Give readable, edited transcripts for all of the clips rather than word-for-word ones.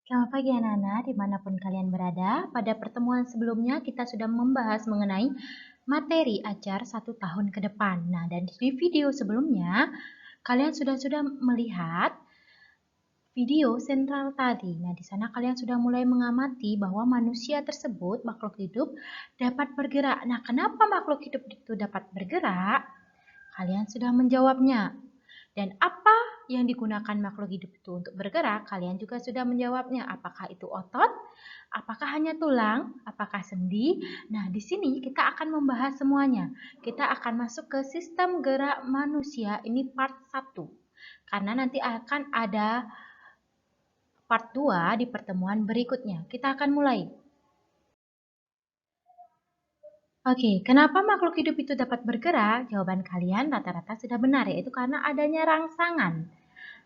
Selamat pagi anak-anak, dimanapun kalian berada. Pada pertemuan sebelumnya kita sudah membahas mengenai materi ajar 1 tahun ke depan. Nah, dan di video sebelumnya, kalian sudah melihat video sentral tadi. Nah, di sana kalian sudah mulai mengamati bahwa manusia tersebut, makhluk hidup, dapat bergerak. Nah, kenapa makhluk hidup itu dapat bergerak? Kalian sudah menjawabnya. Dan apa yang digunakan makhluk hidup itu untuk bergerak? Kalian juga sudah menjawabnya. Apakah itu otot? Apakah hanya tulang? Apakah sendi? Nah, di sini kita akan membahas semuanya. Kita akan masuk ke sistem gerak manusia. Ini part 1. Karena nanti akan ada part 2 di pertemuan berikutnya. Kita akan mulai. Oke, kenapa makhluk hidup itu dapat bergerak? Jawaban kalian rata-rata sudah benar, yaitu karena adanya rangsangan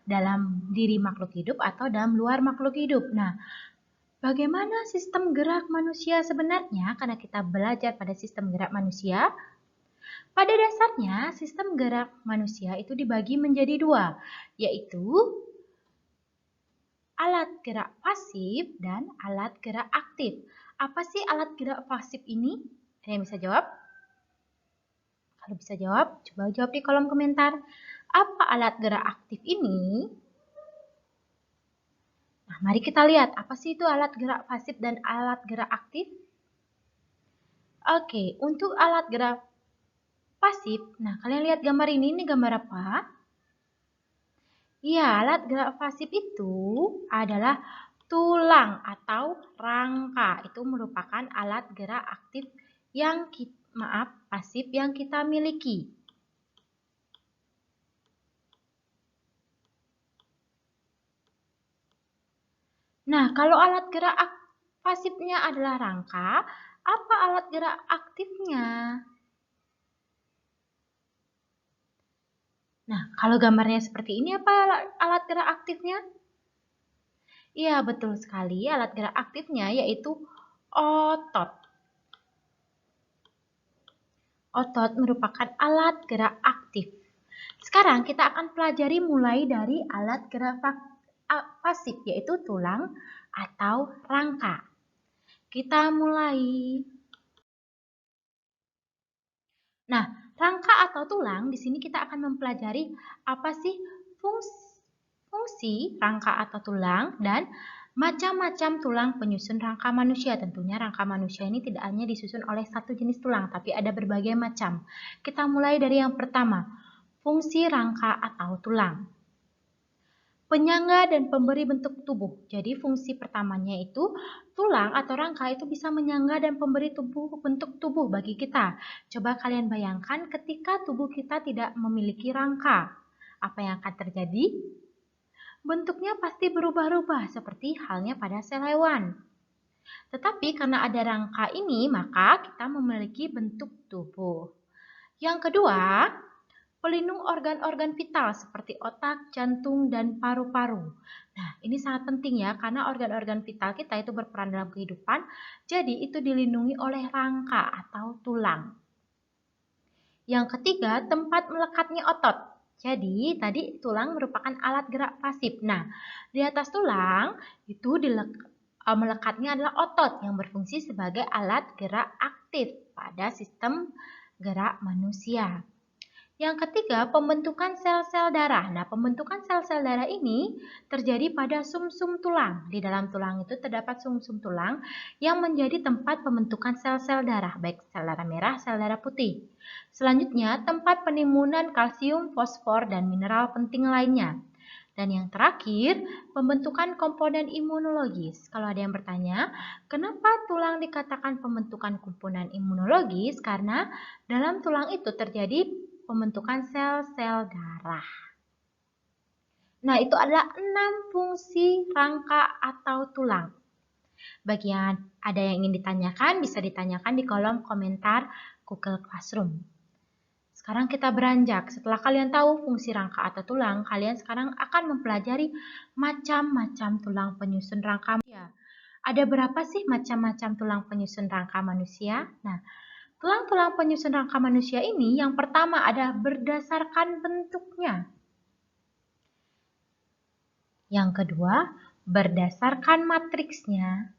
dalam diri makhluk hidup atau dalam luar makhluk hidup. Nah, bagaimana sistem gerak manusia sebenarnya? Karena kita belajar pada sistem gerak manusia. Pada dasarnya, sistem gerak manusia itu dibagi menjadi dua, yaitu alat gerak pasif dan alat gerak aktif. Apa sih alat gerak pasif ini? Ada yang bisa jawab? Kalau bisa jawab, coba jawab di kolom komentar. Apa alat gerak aktif ini? Nah, mari kita lihat apa sih itu alat gerak pasif dan alat gerak aktif. Oke, untuk alat gerak pasif, nah kalian lihat gambar ini gambar apa? Iya, alat gerak pasif itu adalah tulang atau rangka. Itu merupakan alat gerak aktif yang pasif yang kita miliki. Nah, kalau alat gerak pasifnya adalah rangka, apa alat gerak aktifnya? Nah, kalau gambarnya seperti ini, apa alat gerak aktifnya? Iya, betul sekali. Alat gerak aktifnya yaitu otot. Otot merupakan alat gerak aktif. Sekarang kita akan pelajari mulai dari alat gerak pasif, yaitu tulang atau rangka. Kita mulai. Nah, rangka atau tulang, di sini kita akan mempelajari apa sih fungsi rangka atau tulang dan macam-macam tulang penyusun rangka manusia. Tentunya rangka manusia ini tidak hanya disusun oleh satu jenis tulang, tapi ada berbagai macam. Kita mulai dari yang pertama, fungsi rangka atau tulang. Penyangga dan pemberi bentuk tubuh. Jadi fungsi pertamanya itu tulang atau rangka itu bisa menyangga dan pemberi bentuk tubuh bagi kita. Coba kalian bayangkan ketika tubuh kita tidak memiliki rangka. Apa yang akan terjadi? Bentuknya pasti berubah-ubah seperti halnya pada sel hewan. Tetapi karena ada rangka ini, maka kita memiliki bentuk tubuh. Yang kedua, pelindung organ-organ vital seperti otak, jantung, dan paru-paru. Nah, ini sangat penting ya, karena organ-organ vital kita itu berperan dalam kehidupan, jadi itu dilindungi oleh rangka atau tulang. Yang ketiga, tempat melekatnya otot. Jadi, tadi tulang merupakan alat gerak pasif. Nah, di atas tulang itu melekatnya adalah otot yang berfungsi sebagai alat gerak aktif pada sistem gerak manusia. Yang ketiga, pembentukan sel-sel darah. Nah, pembentukan sel-sel darah ini terjadi pada sumsum tulang. Di dalam tulang itu terdapat sumsum tulang yang menjadi tempat pembentukan sel-sel darah, baik sel darah merah, sel darah putih. Selanjutnya, tempat penimbunan kalsium, fosfor, dan mineral penting lainnya. Dan yang terakhir, pembentukan komponen imunologis. Kalau ada yang bertanya, kenapa tulang dikatakan pembentukan komponen imunologis? Karena dalam tulang itu terjadi pembentukan sel-sel darah. Nah, itu adalah 6 fungsi rangka atau tulang. Bagi yang ada yang ingin ditanyakan, bisa ditanyakan di kolom komentar Google Classroom. Sekarang kita beranjak. Setelah kalian tahu fungsi rangka atau tulang, kalian sekarang akan mempelajari macam-macam tulang penyusun rangka manusia. Ada berapa sih macam-macam tulang penyusun rangka manusia? Nah, tulang-tulang penyusun rangka manusia ini yang pertama ada berdasarkan bentuknya. Yang kedua, berdasarkan matriksnya.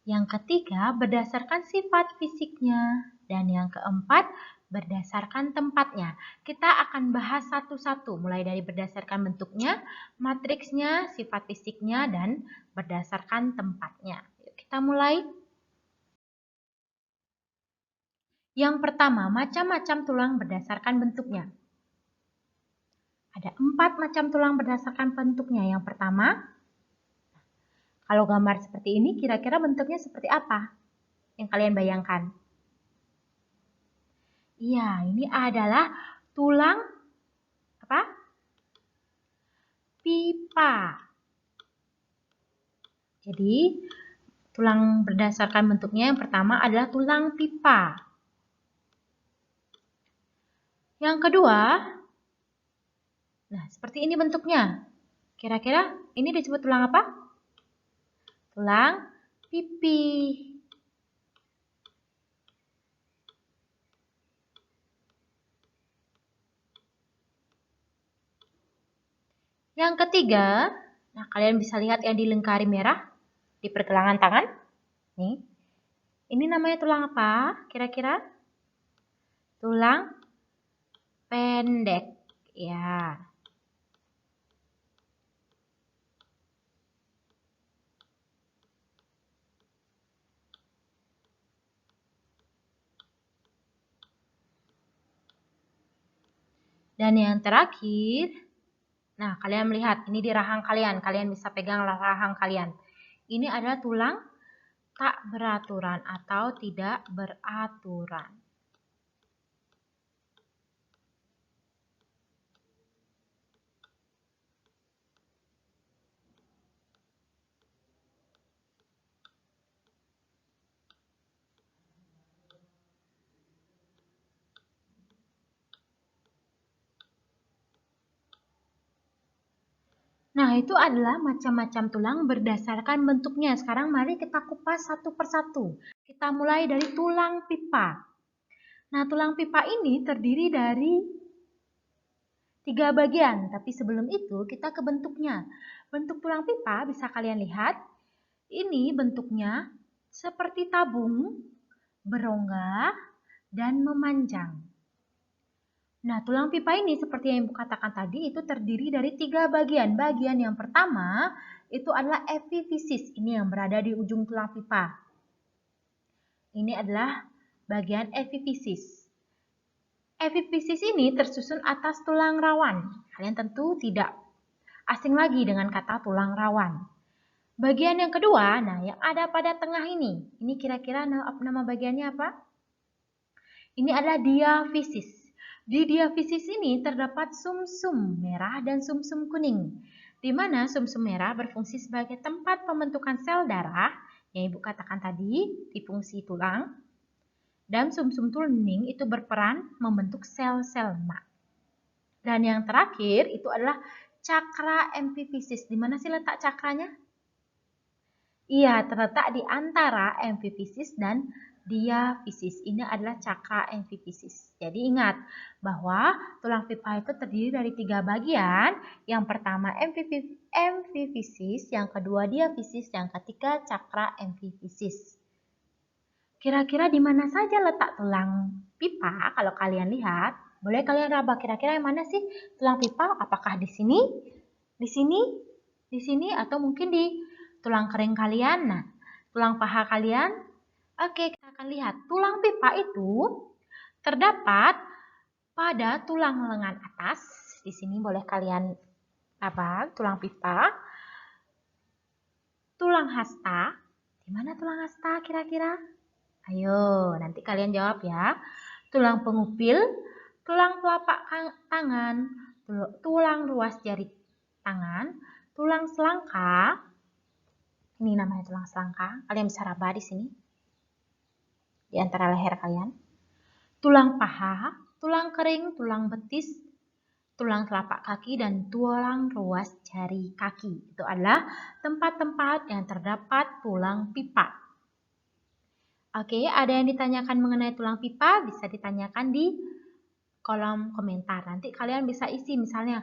Yang ketiga, berdasarkan sifat fisiknya. Dan yang keempat, berdasarkan tempatnya. Kita akan bahas satu-satu, mulai dari berdasarkan bentuknya, matriksnya, sifat fisiknya, dan berdasarkan tempatnya. Yuk kita mulai. Yang pertama, macam-macam tulang berdasarkan bentuknya. Ada 4 macam tulang berdasarkan bentuknya. Yang pertama, kalau gambar seperti ini, kira-kira bentuknya seperti apa yang kalian bayangkan? Iya, ini adalah tulang apa? Pipa. Jadi, tulang berdasarkan bentuknya yang pertama adalah tulang pipa. Yang kedua, nah seperti ini bentuknya. Kira-kira ini disebut tulang apa? Tulang pipi. Yang ketiga, nah kalian bisa lihat yang dilingkari merah di pergelangan tangan. Nih, ini namanya tulang apa? Kira-kira? Tulang pendek. Ya. Dan yang terakhir, nah kalian melihat ini di rahang kalian. Kalian bisa pegang rahang kalian. Ini adalah tulang tak beraturan atau tidak beraturan. Nah, itu adalah macam-macam tulang berdasarkan bentuknya. Sekarang mari kita kupas satu persatu. Kita mulai dari tulang pipa. Nah, tulang pipa ini terdiri dari 3 bagian, tapi sebelum itu kita ke bentuknya. Bentuk tulang pipa bisa kalian lihat, ini bentuknya seperti tabung, berongga, dan memanjang. Nah, tulang pipa ini seperti yang Ibu katakan tadi itu terdiri dari 3 bagian. Bagian yang pertama itu adalah epifisis, ini yang berada di ujung tulang pipa. Ini adalah bagian epifisis. Epifisis ini tersusun atas tulang rawan. Kalian tentu tidak asing lagi dengan kata tulang rawan. Bagian yang kedua, nah yang ada pada tengah ini kira-kira nama bagiannya apa? Ini adalah diafisis. Di diafisis ini terdapat sumsum merah dan sumsum kuning, di mana sumsum merah berfungsi sebagai tempat pembentukan sel darah, yang Ibu katakan tadi, di fungsi tulang, dan sumsum kuning itu berperan membentuk sel-sel lemak. Dan yang terakhir itu adalah cakra epifisis. Di mana sih letak cakranya? Iya, terletak di antara epifisis dan diafisis. Ini adalah cakra epifisis. Jadi ingat bahwa tulang pipa itu terdiri dari 3 bagian. Yang pertama epifisis, yang kedua diafisis, yang ketiga cakra epifisis. Kira-kira di mana saja letak tulang pipa kalau kalian lihat? Boleh kalian raba kira-kira yang mana sih tulang pipa? Apakah di sini, di sini, di sini, atau mungkin di tulang kering kalian? Nah, tulang paha kalian? Oke, kita akan lihat. Tulang pipa itu terdapat pada tulang lengan atas. Di sini boleh kalian raba tulang pipa. Tulang hasta. Di mana tulang hasta kira-kira? Ayo, nanti kalian jawab ya. Tulang pengupil, tulang telapak tangan, tulang ruas jari tangan, tulang selangka. Ini namanya tulang selangka. Kalian bisa raba di sini. Di antara leher kalian. Tulang paha, tulang kering, tulang betis, tulang telapak kaki, dan tulang ruas jari kaki. Itu adalah tempat-tempat yang terdapat tulang pipa. Oke, ada yang ditanyakan mengenai tulang pipa, bisa ditanyakan di kolom komentar. Nanti kalian bisa isi misalnya,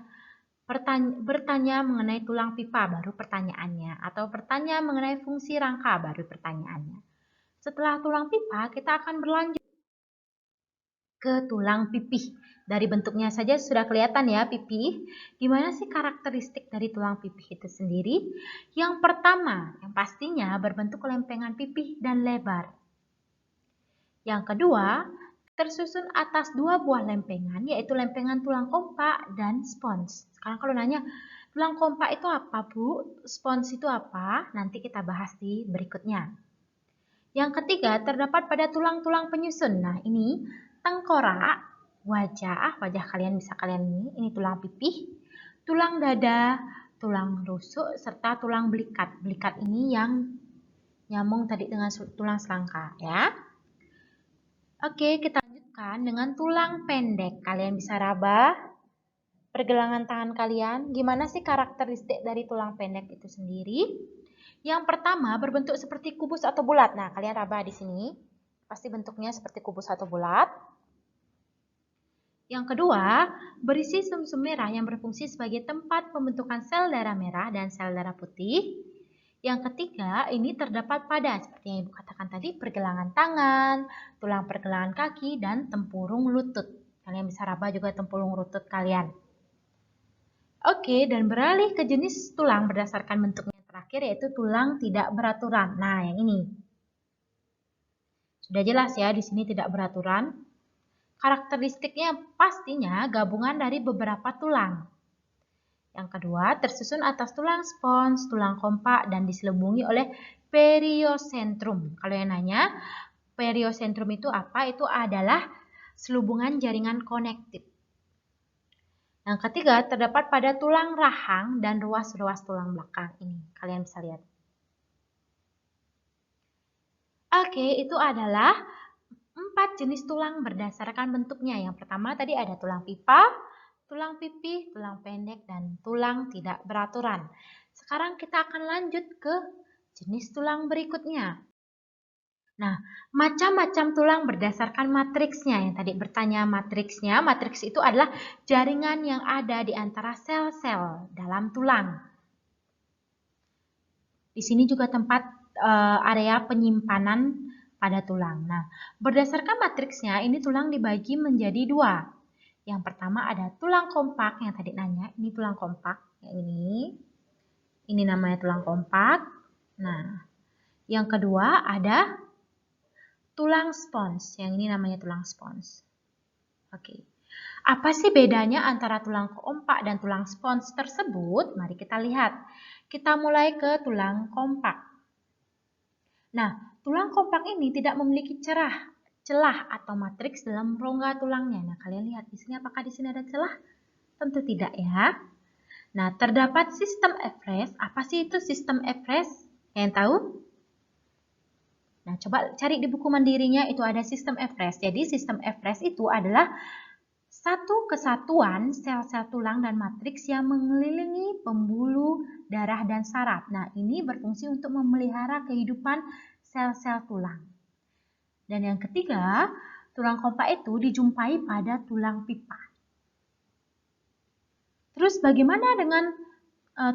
Bertanya mengenai tulang pipa baru pertanyaannya, atau bertanya mengenai fungsi rangka baru pertanyaannya. Setelah tulang pipa, kita akan berlanjut ke tulang pipih. Dari bentuknya saja sudah kelihatan ya pipih. Gimana sih karakteristik dari tulang pipih itu sendiri? Yang pertama, yang pastinya berbentuk lempengan pipih dan lebar. Yang kedua, tersusun atas dua buah lempengan, yaitu lempengan tulang kompak dan spons. Sekarang kalau nanya, tulang kompak itu apa, Bu? Spons itu apa? Nanti kita bahas di berikutnya. Yang ketiga, terdapat pada tulang-tulang penyusun. Nah, ini tengkorak, wajah kalian bisa kalian ini tulang pipih, tulang dada, tulang rusuk, serta tulang belikat. Belikat ini yang nyambung tadi dengan tulang selangka ya. Oke, kita lanjutkan dengan tulang pendek. Kalian bisa raba pergelangan tangan kalian. Gimana sih karakteristik dari tulang pendek itu sendiri? Yang pertama berbentuk seperti kubus atau bulat. Nah, kalian raba di sini. Pasti bentuknya seperti kubus atau bulat. Yang kedua, berisi sumsum merah yang berfungsi sebagai tempat pembentukan sel darah merah dan sel darah putih. Yang ketiga, ini terdapat pada, seperti yang Ibu katakan tadi, pergelangan tangan, tulang pergelangan kaki, dan tempurung lutut. Kalian bisa raba juga tempurung lutut kalian. Oke, dan beralih ke jenis tulang berdasarkan bentuknya yang terakhir, yaitu tulang tidak beraturan. Nah, yang ini. Sudah jelas ya, di sini tidak beraturan. Karakteristiknya pastinya gabungan dari beberapa tulang. Yang kedua, tersusun atas tulang spons, tulang kompak, dan diselubungi oleh periosentrum. Kalau yang nanya, periosentrum itu apa? Itu adalah selubungan jaringan konektif. Yang ketiga, terdapat pada tulang rahang dan ruas-ruas tulang belakang. Ini, kalian bisa lihat. Oke, itu adalah 4 jenis tulang berdasarkan bentuknya. Yang pertama tadi ada tulang pipa, tulang pipih, tulang pendek, dan tulang tidak beraturan. Sekarang kita akan lanjut ke jenis tulang berikutnya. Nah, macam-macam tulang berdasarkan matriksnya. Yang tadi bertanya matriksnya, matriks itu adalah jaringan yang ada di antara sel-sel dalam tulang. Di sini juga tempat area penyimpanan pada tulang. Nah, berdasarkan matriksnya, ini tulang dibagi menjadi dua. Yang pertama ada tulang kompak yang tadi nanya, ini tulang kompak, yang ini. Ini namanya tulang kompak. Nah, yang kedua ada tulang spons, yang ini namanya tulang spons. Oke. Apa sih bedanya antara tulang kompak dan tulang spons tersebut? Mari kita lihat. Kita mulai ke tulang kompak. Nah, tulang kompak ini tidak memiliki celah atau matriks dalam rongga tulangnya. Nah, kalian lihat di sini apakah di sini ada celah? Tentu tidak ya. Nah, terdapat sistem Everest. Apa sih itu sistem Everest? Yang tahu? Nah, coba cari di buku mandirinya itu ada sistem Everest. Jadi, sistem Everest itu adalah satu kesatuan sel-sel tulang dan matriks yang mengelilingi pembuluh darah dan saraf. Nah, ini berfungsi untuk memelihara kehidupan sel-sel tulang. Dan yang ketiga, tulang kompak itu dijumpai pada tulang pipa. Terus bagaimana dengan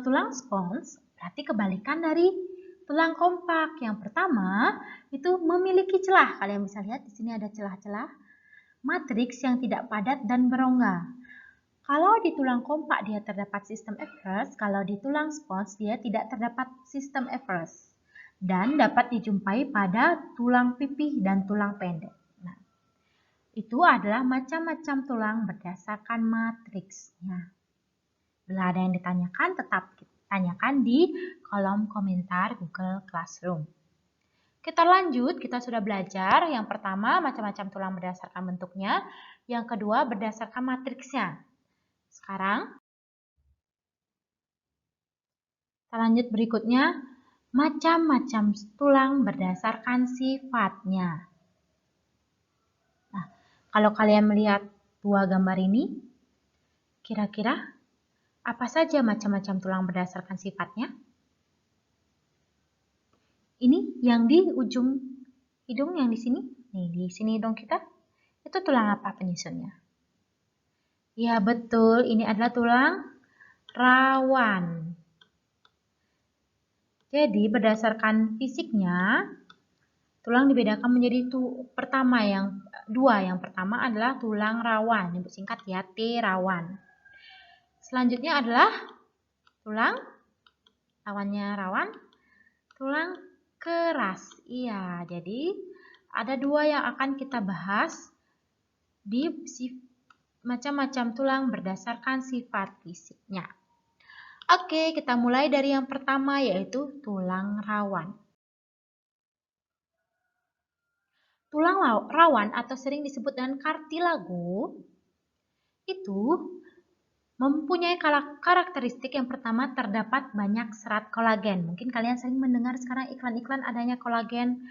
tulang spons? Berarti kebalikan dari tulang kompak. Yang pertama, itu memiliki celah. Kalian bisa lihat di sini ada celah-celah. Matriks yang tidak padat dan berongga. Kalau di tulang kompak dia terdapat sistem Everest, kalau di tulang spons dia tidak terdapat sistem Everest. Dan dapat dijumpai pada tulang pipih dan tulang pendek. Nah, itu adalah macam-macam tulang berdasarkan matriksnya. Bila ada yang ditanyakan, tetap tanyakan di kolom komentar Google Classroom. Kita lanjut, kita sudah belajar. Yang pertama, macam-macam tulang berdasarkan bentuknya. Yang kedua, berdasarkan matriksnya. Sekarang, kita lanjut berikutnya. Macam-macam tulang berdasarkan sifatnya. Nah, kalau kalian melihat dua gambar ini, kira-kira apa saja macam-macam tulang berdasarkan sifatnya? Ini yang di ujung hidung yang di sini. Nih, di sini hidung kita. Itu tulang apa penyusunnya? Ya, betul. Ini adalah tulang rawan. Jadi berdasarkan fisiknya, tulang dibedakan menjadi dua. Yang pertama adalah tulang rawan, yang singkat ya T rawan. Selanjutnya adalah tulang lawannya rawan, tulang keras. Iya, jadi ada dua yang akan kita bahas di macam-macam tulang berdasarkan sifat fisiknya. Oke, kita mulai dari yang pertama yaitu tulang rawan. Tulang rawan atau sering disebut dengan kartilago itu mempunyai karakteristik yang pertama terdapat banyak serat kolagen. Mungkin kalian sering mendengar sekarang iklan-iklan adanya kolagen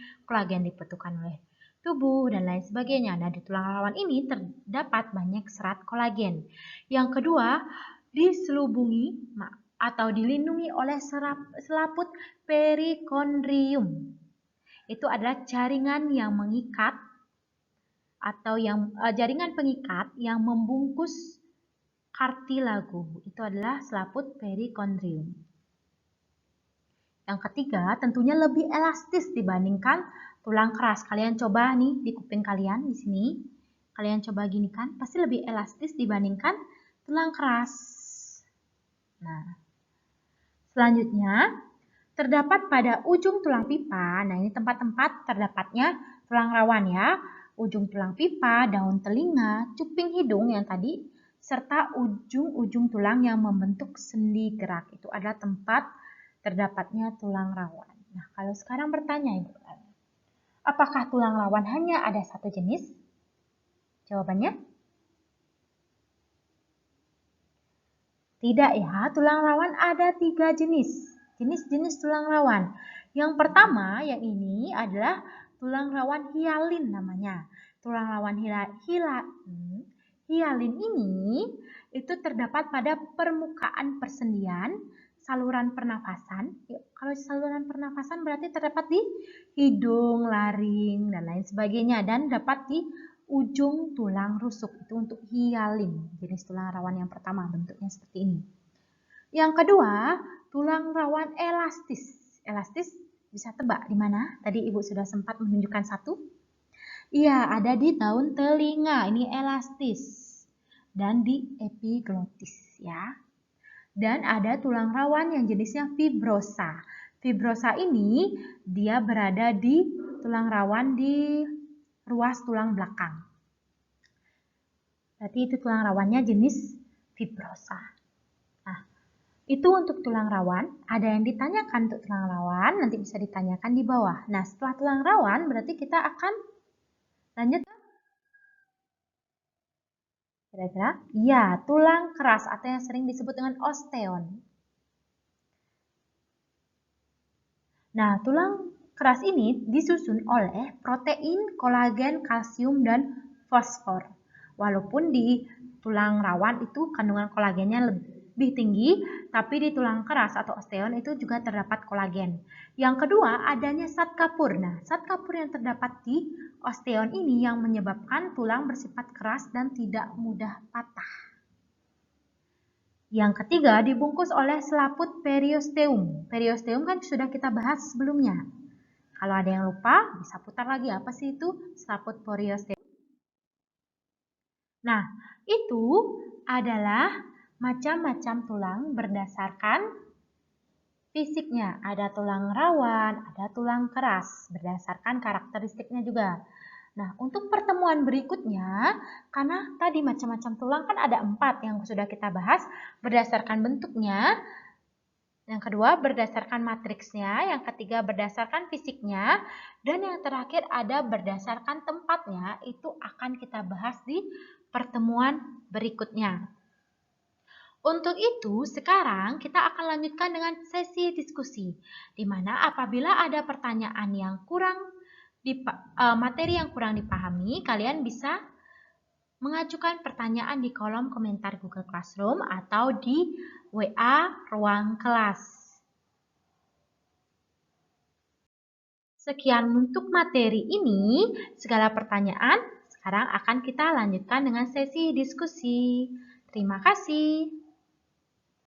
dibutuhkan oleh tubuh dan lain sebagainya. Nah, di tulang rawan ini terdapat banyak serat kolagen. Yang kedua, diselubungi atau dilindungi oleh selaput perikondrium. Itu adalah jaringan yang mengikat atau jaringan pengikat yang membungkus kartilago. Itu adalah selaput perikondrium. Yang ketiga, tentunya lebih elastis dibandingkan tulang keras. Kalian coba nih di kuping kalian di sini. Kalian coba gini kan, pasti lebih elastis dibandingkan tulang keras. Nah, selanjutnya terdapat pada ujung tulang pipa. Nah, ini tempat-tempat terdapatnya tulang rawan ya. Ujung tulang pipa, daun telinga, cuping hidung yang tadi, serta ujung-ujung tulang yang membentuk sendi gerak. Itu adalah tempat terdapatnya tulang rawan. Nah, kalau sekarang bertanya Ibu, apakah tulang rawan hanya ada satu jenis? Jawabannya tidak ya, tulang rawan ada 3 jenis. Jenis-jenis tulang rawan. Yang pertama, yang ini adalah tulang rawan hialin namanya. Tulang rawan hialin ini itu terdapat pada permukaan persendian, saluran pernafasan. Kalau saluran pernafasan berarti terdapat di hidung, laring, dan lain sebagainya. Dan dapat di ujung tulang rusuk, itu untuk hialin, jenis tulang rawan yang pertama, bentuknya seperti ini. Yang kedua, tulang rawan elastis. Elastis bisa tebak di mana? Tadi Ibu sudah sempat menunjukkan satu. Iya, ada di daun telinga, ini elastis. Dan di epiglotis ya. Dan ada tulang rawan yang jenisnya fibrosa. Fibrosa ini dia berada di tulang rawan di ruas tulang belakang. Berarti itu tulang rawannya jenis fibrosa. Nah, itu untuk tulang rawan. Ada yang ditanyakan untuk tulang rawan, nanti bisa ditanyakan di bawah. Nah, setelah tulang rawan berarti kita akan lanjut. Kira-kira? Ya, tulang keras atau yang sering disebut dengan osteon. Nah, tulang keras ini disusun oleh protein, kolagen, kalsium, dan fosfor. Walaupun di tulang rawan itu kandungan kolagennya lebih tinggi, tapi di tulang keras atau osteon itu juga terdapat kolagen. Yang kedua, adanya zat kapur. Nah, zat kapur yang terdapat di osteon ini yang menyebabkan tulang bersifat keras dan tidak mudah patah. Yang ketiga, dibungkus oleh selaput periosteum. Periosteum kan sudah kita bahas sebelumnya. Kalau ada yang lupa, bisa putar lagi apa sih itu selaput periosteum. Nah, itu adalah macam-macam tulang berdasarkan fisiknya. Ada tulang rawan, ada tulang keras, berdasarkan karakteristiknya juga. Nah, untuk pertemuan berikutnya, karena tadi macam-macam tulang kan ada 4 yang sudah kita bahas berdasarkan bentuknya. Yang kedua berdasarkan matriksnya, yang ketiga berdasarkan fisiknya, dan yang terakhir ada berdasarkan tempatnya, itu akan kita bahas di pertemuan berikutnya. Untuk itu, sekarang kita akan lanjutkan dengan sesi diskusi, di mana apabila ada pertanyaan yang materi yang kurang dipahami, kalian bisa mengajukan pertanyaan di kolom komentar Google Classroom atau di WA ruang kelas. Sekian untuk materi ini. Segala pertanyaan sekarang akan kita lanjutkan dengan sesi diskusi. Terima kasih.